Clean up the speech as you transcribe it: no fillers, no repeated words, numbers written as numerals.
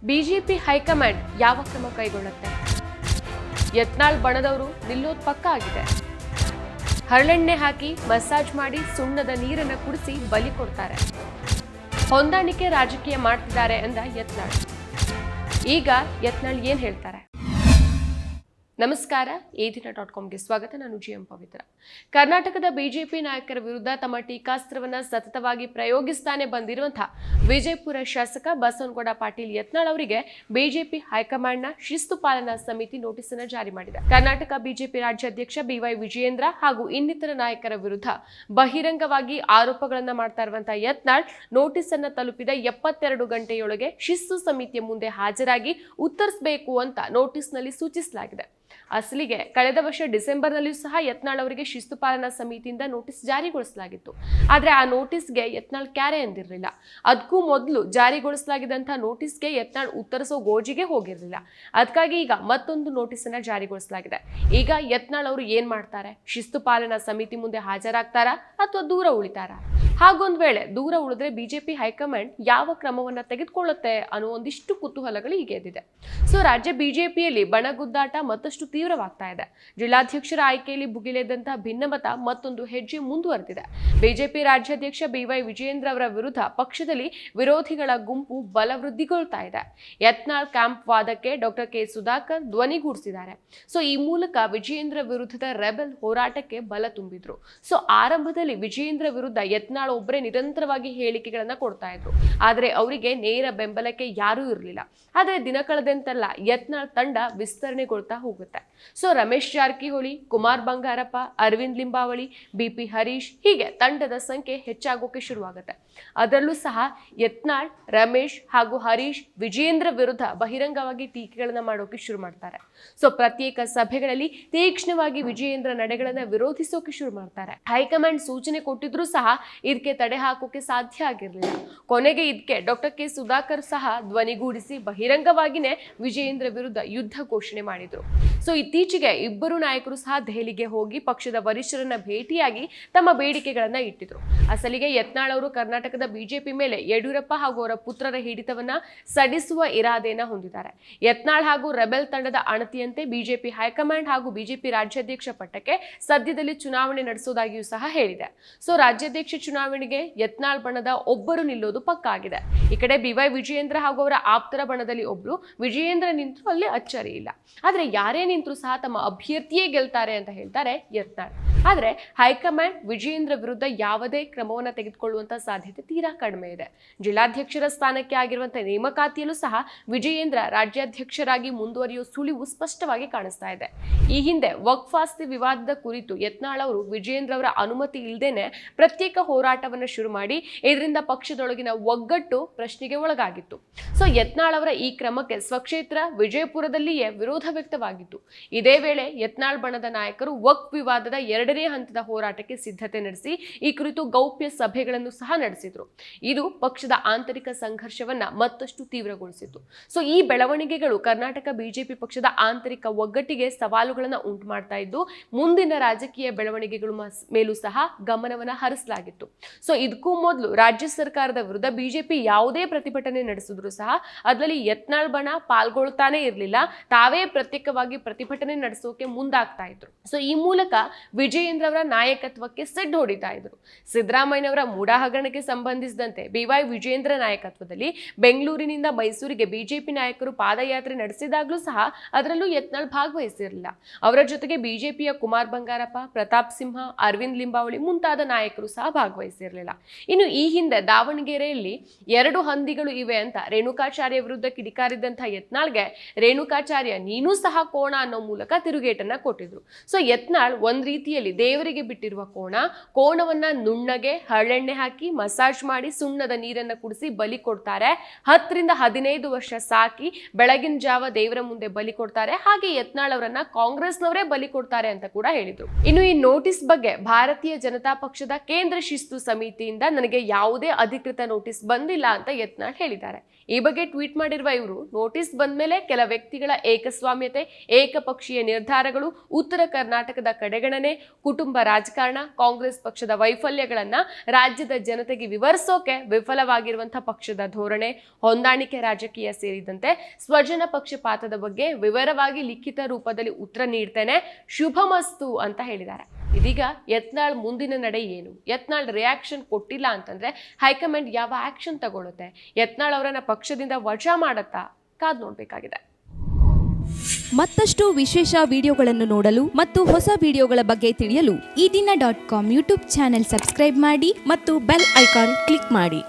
BJP high command ಯಾವ ಕ್ರಮ ಕೈಗೊಳ್ಳುತ್ತೆ? ಯತ್ನಾಳ್ ಬಣದವರು ನಿಲ್ಲೋದು ಪಕ್ಕ ಆಗಿದೆ. ಹರಳೆಣ್ಣೆ ಹಾಕಿ ಮಸಾಜ್ ಮಾಡಿ ಸುಣ್ಣದ ನೀರನ್ನು ಕುಡಿಸಿ ಬಲಿ ಕೊಡ್ತಾರೆ. ಹೊಂದಾಣಿಕೆ ರಾಜಕೀಯ ಮಾಡ್ತಿದ್ದಾರೆ ಎಂದ ಯತ್ನಾಳ್. ಈಗ ಯತ್ನಾಳ್ ಏನ್ ಹೇಳ್ತಾರೆ? ನಮಸ್ಕಾರ, ಎದಿನ.comಗೆ ಸ್ವಾಗತ. ನಾನು ಜಿಎಂ ಪವಿತ್ರ. ಕರ್ನಾಟಕದ ಬಿಜೆಪಿ ನಾಯಕರ ವಿರುದ್ಧ ತಮ್ಮ ಟೀಕಾಸ್ತ್ರವನ್ನ ಸತತವಾಗಿ ಪ್ರಯೋಗಿಸ್ತಾನೆ ಬಂದಿರುವಂತಹ ವಿಜಯಪುರ ಶಾಸಕ ಬಸವನಗೌಡ ಪಾಟೀಲ್ ಯತ್ನಾಳ್ ಅವರಿಗೆ ಬಿಜೆಪಿ ಹೈಕಮಾಂಡ್ನ ಶಿಸ್ತು ಪಾಲನಾ ಸಮಿತಿ ನೋಟಿಸ್ ಅನ್ನು ಜಾರಿ ಮಾಡಿದೆ. ಕರ್ನಾಟಕ ಬಿಜೆಪಿ ರಾಜ್ಯಾಧ್ಯಕ್ಷ ಬಿವೈ ವಿಜಯೇಂದ್ರ ಹಾಗೂ ಇನ್ನಿತರ ನಾಯಕರ ವಿರುದ್ಧ ಬಹಿರಂಗವಾಗಿ ಆರೋಪಗಳನ್ನ ಮಾಡ್ತಾ ಇರುವಂತಹ ಯತ್ನಾಳ್ ನೋಟಿಸ್ ಅನ್ನ ತಲುಪಿದ 72 ಗಂಟೆಯೊಳಗೆ ಶಿಸ್ತು ಸಮಿತಿಯ ಮುಂದೆ ಹಾಜರಾಗಿ ಉತ್ತರಿಸಬೇಕು ಅಂತ ನೋಟಿಸ್ನಲ್ಲಿ ಸೂಚಿಸಲಾಗಿದೆ. ಅಸಲಿಗೆ ಕಳೆದ ವರ್ಷ ಡಿಸೆಂಬರ್ನಲ್ಲಿಯೂ ಸಹ ಯತ್ನಾಳ್ ಅವರಿಗೆ ಶಿಸ್ತು ಪಾಲನಾ ಸಮಿತಿಯಿಂದ ನೋಟಿಸ್ ಜಾರಿಗೊಳಿಸಲಾಗಿತ್ತು. ಆದ್ರೆ ಆ ನೋಟಿಸ್ಗೆ ಯತ್ನಾಳ್ ಕ್ಯಾರೆ ಎಂದಿರಲಿಲ್ಲ. ಅದಕ್ಕೂ ಮೊದಲು ಜಾರಿಗೊಳಿಸಲಾಗಿದ್ದಂತಹ ನೋಟಿಸ್ಗೆ ಯತ್ನಾಳ್ ಉತ್ತರಿಸೋ ಗೋಜಿಗೆ ಹೋಗಿರಲಿಲ್ಲ. ಅದಕ್ಕಾಗಿ ಈಗ ಮತ್ತೊಂದು ನೋಟಿಸ್ ಅನ್ನ ಜಾರಿಗೊಳಿಸಲಾಗಿದೆ. ಈಗ ಯತ್ನಾಳ್ ಅವರು ಏನ್ ಮಾಡ್ತಾರೆ? ಶಿಸ್ತು ಪಾಲನಾ ಸಮಿತಿ ಮುಂದೆ ಹಾಜರಾಗ್ತಾರಾ ಅಥವಾ ದೂರ ಉಳಿತಾರಾ? ಹಾಗೊಂದ್ ವೇಳೆ ದೂರ ಉಳಿದ್ರೆ ಬಿಜೆಪಿ ಹೈಕಮಾಂಡ್ ಯಾವ ಕ್ರಮವನ್ನ ತೆಗೆದುಕೊಳ್ಳುತ್ತೆ ಅನ್ನೋ ಒಂದಿಷ್ಟು ಕುತೂಹಲಗಳು ಈಗ ಎದ್ದಿದೆ. ಸೊ ರಾಜ್ಯ ಬಿಜೆಪಿಯಲ್ಲಿ ಬಣಗುದ್ದಾಟ ಮತ್ತಷ್ಟು ತೀವ್ರವಾಗ್ತಾ ಇದೆ. ಜಿಲ್ಲಾಧ್ಯಕ್ಷರ ಆಯ್ಕೆಯಲ್ಲಿ ಭುಗಿಲೆದ್ದಂತಹ ಭಿನ್ನಮತ ಮತ್ತೊಂದು ಹೆಜ್ಜೆ ಮುಂದುವರೆದಿದೆ. ಬಿಜೆಪಿ ರಾಜ್ಯಾಧ್ಯಕ್ಷ ಬಿವೈ ವಿಜಯೇಂದ್ರ ಅವರ ವಿರುದ್ಧ ಪಕ್ಷದಲ್ಲಿ ವಿರೋಧಿಗಳ ಗುಂಪು ಬಲವೃದ್ಧಿಗೊಳ್ತಾ ಇದೆ. ಯತ್ನಾಳ್ ಕ್ಯಾಂಪ್ ವಾದಕ್ಕೆ ಡಾಕ್ಟರ್ ಕೆ ಸುಧಾಕರ್ ಧ್ವನಿಗೂಡಿಸಿದ್ದಾರೆ. ಸೊ ಈ ಮೂಲಕ ವಿಜಯೇಂದ್ರ ವಿರುದ್ಧದ ರೆಬೆಲ್ ಹೋರಾಟಕ್ಕೆ ಬಲ ತುಂಬಿದ್ರು. ಸೊ ಆರಂಭದಲ್ಲಿ ವಿಜಯೇಂದ್ರ ವಿರುದ್ಧ ಯತ್ನಾಳ್ ಒಬ್ಬರೇ ನಿರಂತರವಾಗಿ ಹೇಳಿಕೆಗಳನ್ನ ಕೊಡ್ತಾ ಇದ್ರು. ಆದ್ರೆ ಅವರಿಗೆ ನೇರ ಬೆಂಬಲಕ್ಕೆ ಯಾರೂ ಇರಲಿಲ್ಲ. ಆದ್ರೆ ದಿನ ಕಳೆದಂತೆಲ್ಲ ಯತ್ನಾಳ್ ತಂಡ ವಿಸ್ತರಣೆಗೊಳ್ತಾ ಹೋಗುತ್ತೆ. ಸೊ ರಮೇಶ್ ಜಾರಕಿಹೊಳಿ, ಕುಮಾರ್ ಬಂಗಾರಪ್ಪ, ಅರವಿಂದ್ ಲಿಂಬಾವಳಿ, ಬಿಪಿ ಹರೀಶ್ ಹೀಗೆ ತಂಡದ ಸಂಖ್ಯೆ ಹೆಚ್ಚಾಗೋಕೆ ಶುರುವಾಗುತ್ತೆ. ಅದರಲ್ಲೂ ಸಹ ಯತ್ನಾಳ್, ರಮೇಶ್ ಹಾಗೂ ಹರೀಶ್ ವಿಜಯೇಂದ್ರ ವಿರುದ್ಧ ಬಹಿರಂಗವಾಗಿ ಟೀಕೆಗಳನ್ನ ಮಾಡೋಕೆ ಶುರು ಮಾಡ್ತಾರೆ. ಸೊ ಪ್ರತ್ಯೇಕ ಸಭೆಗಳಲ್ಲಿ ತೀಕ್ಷ್ಣವಾಗಿ ವಿಜಯೇಂದ್ರ ನಡೆಗಳನ್ನ ವಿರೋಧಿಸೋಕೆ ಶುರು ಮಾಡ್ತಾರೆ. ಹೈಕಮಾಂಡ್ ಸೂಚನೆ ಕೊಟ್ಟಿದ್ರು ಸಹ ಇದಕ್ಕೆ ತಡೆ ಹಾಕೋಕೆ ಸಾಧ್ಯ ಆಗಿರಲಿಲ್ಲ. ಕೊನೆಗೆ ಇದಕ್ಕೆ ಡಾಕ್ಟರ್ ಕೆ ಸುಧಾಕರ್ ಸಹ ಧ್ವನಿಗೂಡಿಸಿ ಬಹಿರಂಗವಾಗಿನೇ ವಿಜಯೇಂದ್ರ ವಿರುದ್ಧ ಯುದ್ಧ ಘೋಷಣೆ ಮಾಡಿದ್ರು. ಸೊ ಇತ್ತೀಚೆಗೆ ಇಬ್ಬರು ನಾಯಕರು ಸಹ ದೆಹಲಿಗೆ ಹೋಗಿ ಪಕ್ಷದ ವರಿಷ್ಠರನ್ನ ಭೇಟಿಯಾಗಿ ತಮ್ಮ ಬೇಡಿಕೆಗಳನ್ನ ಇಟ್ಟಿದ್ರು. ಅಸಲಿಗೆ ಯತ್ನಾಳ್ ಅವರು ಕರ್ನಾಟಕದ ಬಿಜೆಪಿ ಮೇಲೆ ಯಡಿಯೂರಪ್ಪ ಹಾಗೂ ಅವರ ಪುತ್ರರ ಹಿಡಿತವನ್ನ ಸಡಿಸುವ ಇರಾದೆಯನ್ನ ಹೊಂದಿದ್ದಾರೆ. ಯತ್ನಾಳ್ ಹಾಗೂ ರೆಬೆಲ್ ತಂಡದ ಅಣತಿಯಂತೆ ಬಿಜೆಪಿ ಹೈಕಮಾಂಡ್ ಹಾಗೂ ಬಿಜೆಪಿ ರಾಜ್ಯಾಧ್ಯಕ್ಷ ಪಟ್ಟಕ್ಕೆ ಸದ್ಯದಲ್ಲಿ ಚುನಾವಣೆ ನಡೆಸೋದಾಗಿಯೂ ಸಹ ಹೇಳಿದೆ. ಸೊ ರಾಜ್ಯಾಧ್ಯಕ್ಷ ಚುನಾವಣೆಗೆ ಯತ್ನಾಳ್ ಬಣದ ಒಬ್ಬರು ನಿಲ್ಲೋದು ಪಕ್ಕ ಆಗಿದೆ. ಈ ಕಡೆ ಬಿವೈ ವಿಜಯೇಂದ್ರ ಹಾಗೂ ಅವರ ಆಪ್ತರ ಬಣದಲ್ಲಿ ಒಬ್ರು ವಿಜಯೇಂದ್ರ ನಿಂತರೂ ಅಲ್ಲಿ ಅಚ್ಚರಿ ಇಲ್ಲ. ಆದ್ರೆ ಯಾರೇ ನಿಂತರೂ ಸಹ ತಮ್ಮ ಅಭ್ಯರ್ಥಿಯೇ ಗೆಲ್ತಾರೆ ಅಂತ ಹೇಳ್ತಾರೆ ಯತ್ನಾಳ್. ಆದ್ರೆ ಹೈಕಮಾಂಡ್ ವಿಜಯೇಂದ್ರ ವಿರುದ್ಧ ಯಾವುದೇ ಕ್ರಮವನ್ನ ತೆಗೆದುಕೊಳ್ಳುವಂತ ಸಾಧ್ಯತೆ ತೀರಾ ಕಡಿಮೆ ಇದೆ. ಜಿಲ್ಲಾಧ್ಯಕ್ಷರ ಸ್ಥಾನಕ್ಕೆ ಆಗಿರುವಂತಹ ನೇಮಕಾತಿಯಲ್ಲೂ ಸಹ ವಿಜಯೇಂದ್ರ ರಾಜ್ಯಾಧ್ಯಕ್ಷರಾಗಿ ಮುಂದುವರಿಯುವ ಸುಳಿವು ಸ್ಪಷ್ಟವಾಗಿ ಕಾಣಿಸ್ತಾ ಇದೆ. ಈ ಹಿಂದೆ ವಕ್ಫ್ ಆಸ್ತಿ ವಿವಾದದ ಕುರಿತು ಯತ್ನಾಳ್ ಅವರು ವಿಜಯೇಂದ್ರ ಅವರ ಅನುಮತಿ ಇಲ್ಲದೇನೆ ಪ್ರತ್ಯೇಕ ಹೋರಾಟವನ್ನು ಶುರು ಮಾಡಿ ಇದರಿಂದ ಪಕ್ಷದೊಳಗಿನ ಒಗ್ಗಟ್ಟು ಪ್ರಶ್ನೆಗೆ ಒಳಗಾಗಿತ್ತು. ಸೊ ಯತ್ನಾಳ್ ಅವರ ಈ ಕ್ರಮಕ್ಕೆ ಸ್ವಕ್ಷೇತ್ರ ವಿಜಯಪುರದಲ್ಲಿಯೇ ವಿರೋಧ ವ್ಯಕ್ತವಾಗಿತ್ತು. ಇದೇ ವೇಳೆ ಯತ್ನಾಳ್ ಬಣದ ನಾಯಕರು ವಕ್ಫ್ ವಿವಾದದ 2ನೇ ಹಂತದ ಹೋರಾಟಕ್ಕೆ ಸಿದ್ಧತೆ ನಡೆಸಿ ಈ ಕುರಿತು ಗೌಪ್ಯ ಸಭೆಗಳನ್ನು ಸಹ ನಡೆಸಿದ್ರು. ಇದು ಪಕ್ಷದ ಆಂತರಿಕ ಸಂಘರ್ಷವನ್ನ ಮತ್ತಷ್ಟು ತೀವ್ರಗೊಳಿಸಿತು. ಸೊ ಈ ಬೆಳವಣಿಗೆಗಳು ಕರ್ನಾಟಕ ಬಿಜೆಪಿ ಪಕ್ಷದ ಆಂತರಿಕ ಒಗ್ಗಟ್ಟಿಗೆ ಸವಾಲುಗಳನ್ನ ಉಂಟು ಮಾಡ್ತಾ ಇದ್ದು ಮುಂದಿನ ರಾಜಕೀಯ ಬೆಳವಣಿಗೆಗಳು ಮೇಲೂ ಸಹ ಗಮನವನ್ನ ಹರಿಸಲಾಗಿತ್ತು. ಸೊ ಇದಕ್ಕೂ ಮೊದಲು ರಾಜ್ಯ ಸರ್ಕಾರದ ವಿರುದ್ಧ ಬಿಜೆಪಿ ಯಾವುದೇ ಪ್ರತಿಭಟನೆ ನಡೆಸಿದ್ರು ಸಹ ಅದರಲ್ಲಿ ಯತ್ನಾಳ್ ಬಣ ಪಾಲ್ಗೊಳ್ತಾನೆ ಇರಲಿಲ್ಲ. ತಾವೇ ಪ್ರತ್ಯೇಕವಾಗಿ ಪ್ರತಿಭಟನೆ ನಡೆಸೋಕೆ ಮುಂದಾಗ್ತಾ ಇದ್ರು. ಸೊ ಈ ಮೂಲಕ ವಿಜಯೇಂದ್ರ ಅವರ ನಾಯಕತ್ವಕ್ಕೆ ಸೆಡ್ ಹೊಡಿತಾ ಇದ್ರು. ಸಿದ್ದರಾಮಯ್ಯನವರ ಮೂಡ ಹಗರಣಕ್ಕೆ ಸಂಬಂಧಿಸಿದಂತೆ ಬಿವೈ ವಿಜಯೇಂದ್ರ ನಾಯಕತ್ವದಲ್ಲಿ ಬೆಂಗಳೂರಿನಿಂದ ಮೈಸೂರಿಗೆ ಬಿಜೆಪಿ ನಾಯಕರು ಪಾದಯಾತ್ರೆ ನಡೆಸಿದಾಗಲೂ ಸಹ ಅದರಲ್ಲೂ ಯತ್ನಾಳ್ ಭಾಗವಹಿಸಿರಲಿಲ್ಲ. ಅವರ ಜೊತೆಗೆ ಬಿಜೆಪಿಯ ಕುಮಾರ್ ಬಂಗಾರಪ್ಪ, ಪ್ರತಾಪ್ ಸಿಂಹ, ಅರವಿಂದ್ ಲಿಂಬಾವಳಿ ಮುಂತಾದ ನಾಯಕರು ಸಹ ಭಾಗವಹಿಸಿರಲಿಲ್ಲ. ಇನ್ನು ಈ ಹಿಂದೆ ದಾವಣಗೆರೆಯಲ್ಲಿ 2 ಹಂದಿಗಳು ಇವೆ ಅಂತ ರೇಣುಕಾಚಾರ್ಯ ವಿರುದ್ಧ ಕಿಡಿಕಾರಿದಂತಹ ಯತ್ನಾಳ್ಗೆ ರೇಣುಕಾಚಾರ್ಯ ನೀನೂ ಸಹ ಕೋಣ ಅನ್ನೋ ಮೂಲಕ ತಿರುಗೇಟನ್ನ ಕೊಟ್ಟಿದ್ರು. ಸೊ ಯತ್ನಾಳ್ ಒಂದ್ ರೀತಿಯಲ್ಲಿ ದೇವರಿಗೆ ಬಿಟ್ಟಿರುವ ಕೋಣವನ್ನ ನುಣ್ಣಗೆ ಹರಳೆಣ್ಣೆ ಹಾಕಿ ಮಸಾಜ್ ಮಾಡಿ ಸುಣ್ಣದ ನೀರನ್ನ ಕುಡಿಸಿ ಬಲಿ ಕೊಡ್ತಾರೆ. 10 ರಿಂದ 15 ವರ್ಷ ಸಾಕಿ ಬೆಳಗಿನ ಜಾವ ದೇವರ ಮುಂದೆ ಬಲಿ ಕೊಡ್ತಾರೆ. ಹಾಗೆ ಯತ್ನಾಳ್ ಅವರನ್ನ ಕಾಂಗ್ರೆಸ್ನವರೇ ಬಲಿ ಕೊಡ್ತಾರೆ ಅಂತ ಕೂಡ ಹೇಳಿದ್ರು. ಇನ್ನು ಈ ನೋಟಿಸ್ ಬಗ್ಗೆ ಭಾರತೀಯ ಜನತಾ ಪಕ್ಷದ ಕೇಂದ್ರ ಶಿಸ್ತು ಸಮಿತಿಯಿಂದ ನನಗೆ ಯಾವುದೇ ಅಧಿಕೃತ ನೋಟಿಸ್ ಬಂದಿಲ್ಲ ಅಂತ ಯತ್ನಾಳ್ ಹೇಳಿದ್ದಾರೆ. ಈ ಬಗ್ಗೆ ಟ್ವೀಟ್ ಮಾಡಿರುವ ಇವರು, ನೋಟಿಸ್ ಬಂದ್ಮೇಲೆ ಕೆಲ ವ್ಯಕ್ತಿಗಳ ಏಕಸ್ವಾಮ್ಯತೆ, ಏಕಪಕ್ಷೀಯ ನಿರ್ಧಾರಗಳು, ಉತ್ತರ ಕರ್ನಾಟಕದ ಕಡೆಗಣನೆ, ಕುಟುಂಬ ರಾಜಕಾರಣ, ಕಾಂಗ್ರೆಸ್ ಪಕ್ಷದ ವೈಫಲ್ಯಗಳನ್ನ ರಾಜ್ಯದ ಜನತೆಗೆ ವಿವರಿಸೋಕೆ ವಿಫಲವಾಗಿರುವಂತಹ ಪಕ್ಷದ ಧೋರಣೆ, ಹೊಂದಾಣಿಕೆ ರಾಜಕೀಯ ಸೇರಿದಂತೆ ಸ್ವಜನ ಪಕ್ಷಪಾತದ ಬಗ್ಗೆ ವಿವರವಾಗಿ ಲಿಖಿತ ರೂಪದಲ್ಲಿ ಉತ್ತರ ನೀಡ್ತೇನೆ, ಶುಭಮಸ್ತು ಅಂತ ಹೇಳಿದ್ದಾರೆ. ಇದೀಗ ಯತ್ನಾಳ್ ಮುಂದಿನ ನಡೆ ಏನು? ಯತ್ನಾಳ್ ರಿಯಾಕ್ಷನ್ ಕೊಟ್ಟಿಲ್ಲ ಅಂತಂದ್ರೆ ಹೈಕಮಾಂಡ್ ಯಾವ ಆಕ್ಷನ್ ತಗೊಳುತ್ತೆ? ಯತ್ನಾಳ್ ಅವರನ್ನ ಪಕ್ಷದಿಂದ ವಜಾ ಮಾಡತ್ತಾ? ಕಾದ್ ನೋಡ್ಬೇಕಾಗಿದೆ. ಮತ್ತಷ್ಟು ವಿಶೇಷ ವಿಡಿಯೋಗಳನ್ನು ನೋಡಲು ಮತ್ತು ಹೊಸ ವಿಡಿಯೋಗಳ ಬಗ್ಗೆ ತಿಳಿಯಲು ಈ ದಿನ .com ಯೂಟ್ಯೂಬ್ ಚಾನೆಲ್ ಸಬ್ಸ್ಕ್ರೈಬ್ ಮಾಡಿ ಮತ್ತು ಬೆಲ್ ಐಕಾನ್ ಕ್ಲಿಕ್ ಮಾಡಿ.